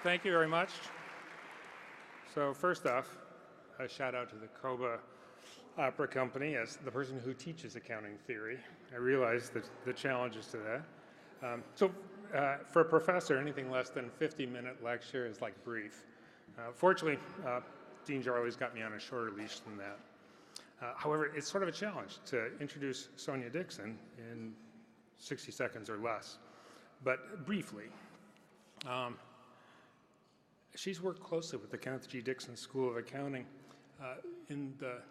thank you very much. So first off, a shout out to the Coba Opera Company as the person who teaches accounting theory. I realize the challenges to that. For a professor, anything less than a 50-minute lecture is like brief. Fortunately, Dean Jarley's got me on a shorter leash than that. However, it's sort of a challenge to introduce Sonya Dixon in 60 seconds or less. But briefly, she's worked closely with the Kenneth G. Dixon School of Accounting in the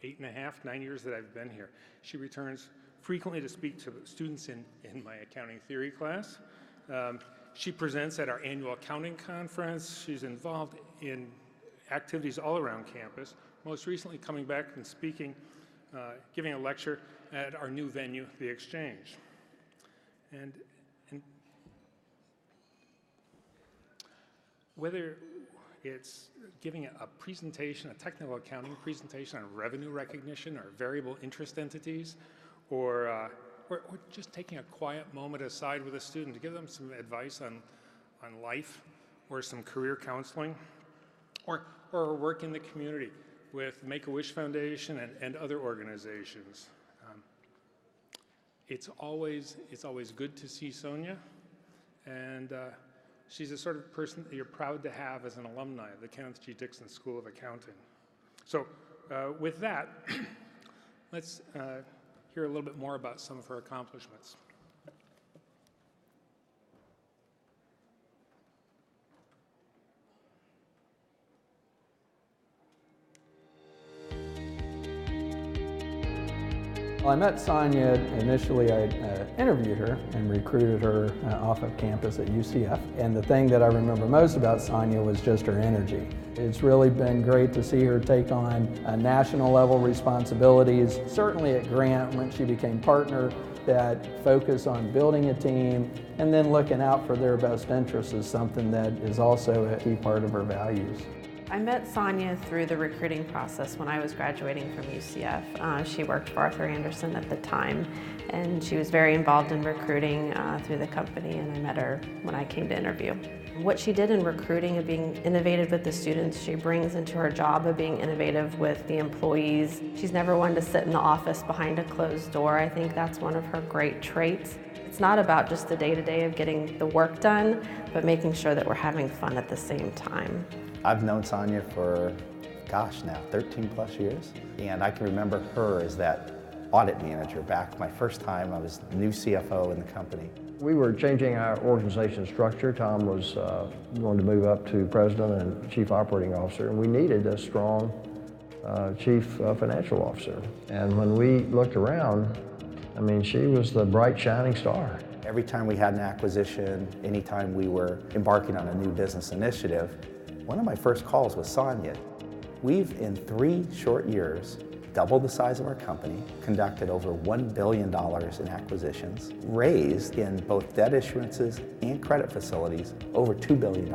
8.5, 9 years that I've been here. She returns frequently to speak to students in my accounting theory class. She presents at our annual accounting conference. She's involved in activities all around campus, most recently coming back and speaking, giving a lecture at our new venue, The Exchange. And whether it's giving a presentation, a technical accounting presentation on revenue recognition or variable interest entities, or just taking a quiet moment aside with a student to give them some advice on life or some career counseling, or work in the community with Make-A-Wish Foundation and other organizations. It's always good to see Sonya, and she's the sort of person that you're proud to have as an alumni of the Kenneth G. Dixon School of Accounting. So with that, let's hear a little bit more about some of her accomplishments. Well, I met Sonya initially. I interviewed her and recruited her off of campus at UCF. And the thing that I remember most about Sonya was just her energy. It's really been great to see her take on national level responsibilities. Certainly at Grant, when she became partner, that focus on building a team and then looking out for their best interests is something that is also a key part of her values. I met Sonya through the recruiting process when I was graduating from UCF. She worked for Arthur Andersen at the time, and she was very involved in recruiting through the company, and I met her when I came to interview. What she did in recruiting and being innovative with the students, she brings into her job of being innovative with the employees. She's never one to sit in the office behind a closed door. I think that's one of her great traits. It's not about just the day-to-day of getting the work done, but making sure that we're having fun at the same time. I've known Sonya for, gosh, now 13 plus years. And I can remember her as that audit manager back my first time. I was the new CFO in the company. We were changing our organization structure. Tom was going to move up to president and chief operating officer, and we needed a strong chief financial officer. And when we looked around, I mean, she was the bright shining star. Every time we had an acquisition, anytime we were embarking on a new business initiative, one of my first calls was Sonya. We've, in 3 short years, doubled the size of our company, conducted over $1 billion in acquisitions, raised in both debt issuances and credit facilities over $2 billion.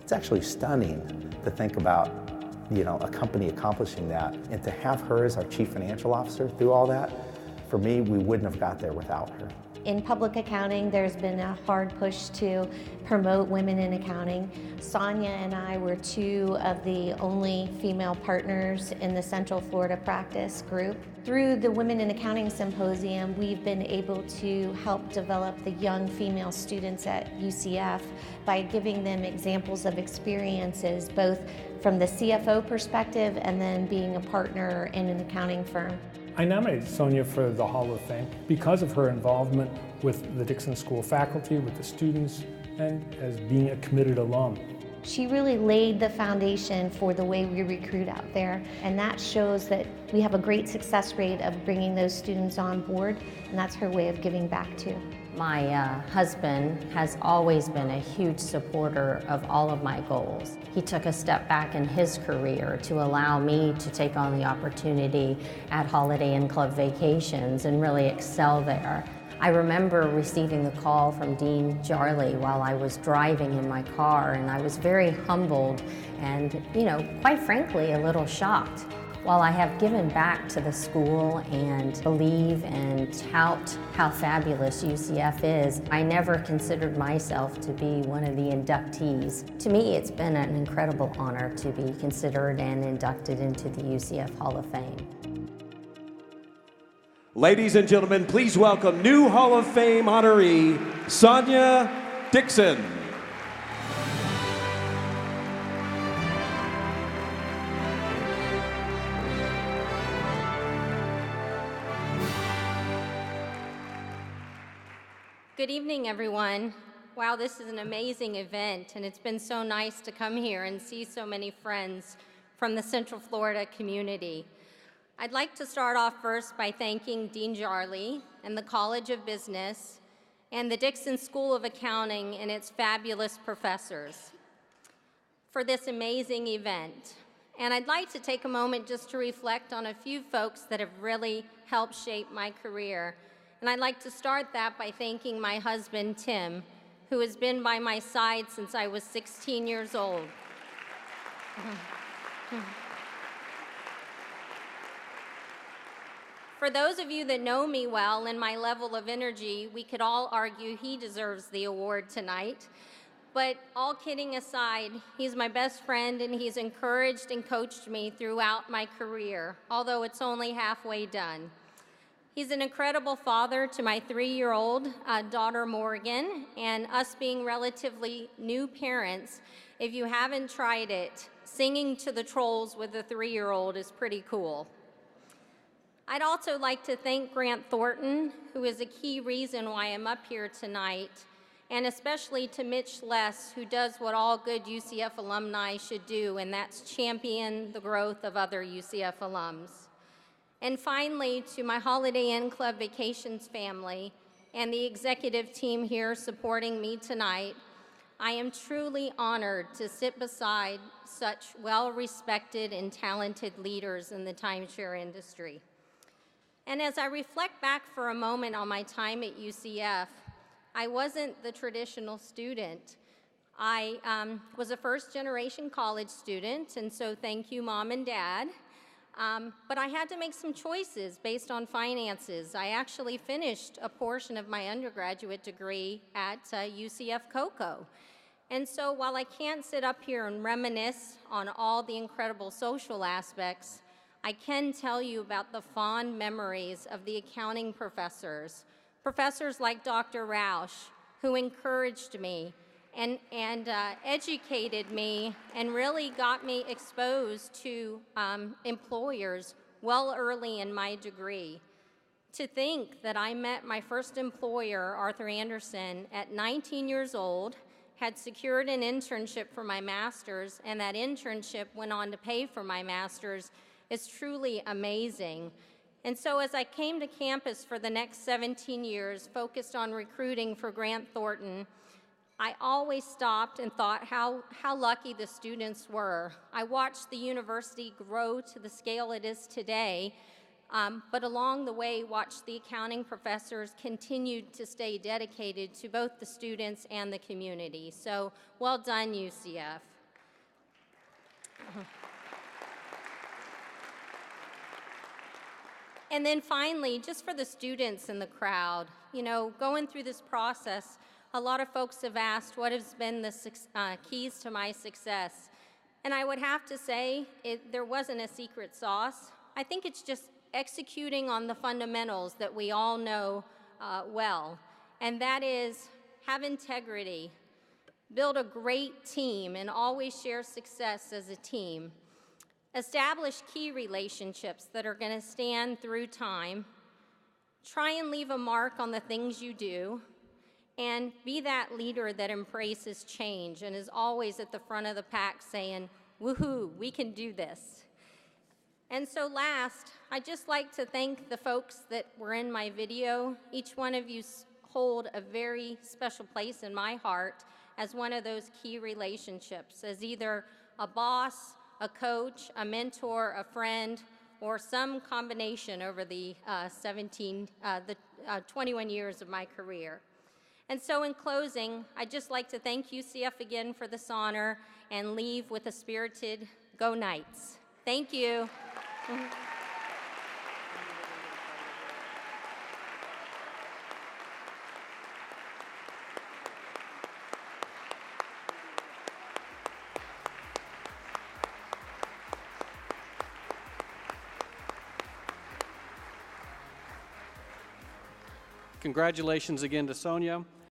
It's actually stunning to think about, a company accomplishing that, and to have her as our chief financial officer through all that, for me, we wouldn't have got there without her. In public accounting, there's been a hard push to promote women in accounting. Sonya and I were 2 of the only female partners in the Central Florida practice group. Through the Women in Accounting Symposium, we've been able to help develop the young female students at UCF by giving them examples of experiences, both from the CFO perspective and then being a partner in an accounting firm. I nominated Sonya for the Hall of Fame because of her involvement with the Dixon School faculty, with the students, and as being a committed alum. She really laid the foundation for the way we recruit out there, and that shows that we have a great success rate of bringing those students on board, and that's her way of giving back too. My husband has always been a huge supporter of all of my goals. He took a step back in his career to allow me to take on the opportunity at Holiday Inn Club Vacations and really excel there. I remember receiving the call from Dean Jarley while I was driving in my car, and I was very humbled and, quite frankly, a little shocked. While I have given back to the school and believe and tout how fabulous UCF is, I never considered myself to be one of the inductees. To me, it's been an incredible honor to be considered and inducted into the UCF Hall of Fame. Ladies and gentlemen, please welcome new Hall of Fame honoree, Sonya Dixon. Good evening, everyone. Wow, this is an amazing event, and it's been so nice to come here and see so many friends from the Central Florida community. I'd like to start off first by thanking Dean Jarley and the College of Business and the Dixon School of Accounting and its fabulous professors for this amazing event. And I'd like to take a moment just to reflect on a few folks that have really helped shape my career. And I'd like to start that by thanking my husband, Tim, who has been by my side since I was 16 years old. For those of you that know me well and my level of energy, we could all argue he deserves the award tonight. But all kidding aside, he's my best friend and he's encouraged and coached me throughout my career, although it's only halfway done. He's an incredible father to my 3-year-old daughter, Morgan, and us being relatively new parents, if you haven't tried it, singing to the trolls with a 3-year-old is pretty cool. I'd also like to thank Grant Thornton, who is a key reason why I'm up here tonight, and especially to Mitch Less, who does what all good UCF alumni should do, and that's champion the growth of other UCF alums. And finally, to my Holiday Inn Club Vacations family and the executive team here supporting me tonight, I am truly honored to sit beside such well-respected and talented leaders in the timeshare industry. And as I reflect back for a moment on my time at UCF, I wasn't the traditional student. I was a first-generation college student, and so thank you, Mom and Dad. But I had to make some choices based on finances. I actually finished a portion of my undergraduate degree at UCF Cocoa. And so while I can't sit up here and reminisce on all the incredible social aspects, I can tell you about the fond memories of the accounting professors like Dr. Rausch, who encouraged me and educated me and really got me exposed to employers well early in my degree. To think that I met my first employer, Arthur Andersen, at 19 years old, had secured an internship for my master's, and that internship went on to pay for my master's, is truly amazing. And so as I came to campus for the next 17 years, focused on recruiting for Grant Thornton, I always stopped and thought how lucky the students were. I watched the university grow to the scale it is today, but along the way watched the accounting professors continue to stay dedicated to both the students and the community. So well done, UCF. And then finally, just for the students in the crowd, you know, going through this process, a lot of folks have asked what has been the keys to my success. And I would have to say there wasn't a secret sauce. I think it's just executing on the fundamentals that we all know well. And that is have integrity, build a great team, and always share success as a team. Establish key relationships that are going to stand through time. Try and leave a mark on the things you do. And be that leader that embraces change and is always at the front of the pack saying, woohoo, we can do this. And so last, I'd just like to thank the folks that were in my video. Each one of you hold a very special place in my heart as one of those key relationships, as either a boss, a coach, a mentor, a friend, or some combination over the 21 years of my career. And so in closing, I'd just like to thank UCF again for this honor and leave with a spirited go Knights. Thank you. Congratulations again to Sonya.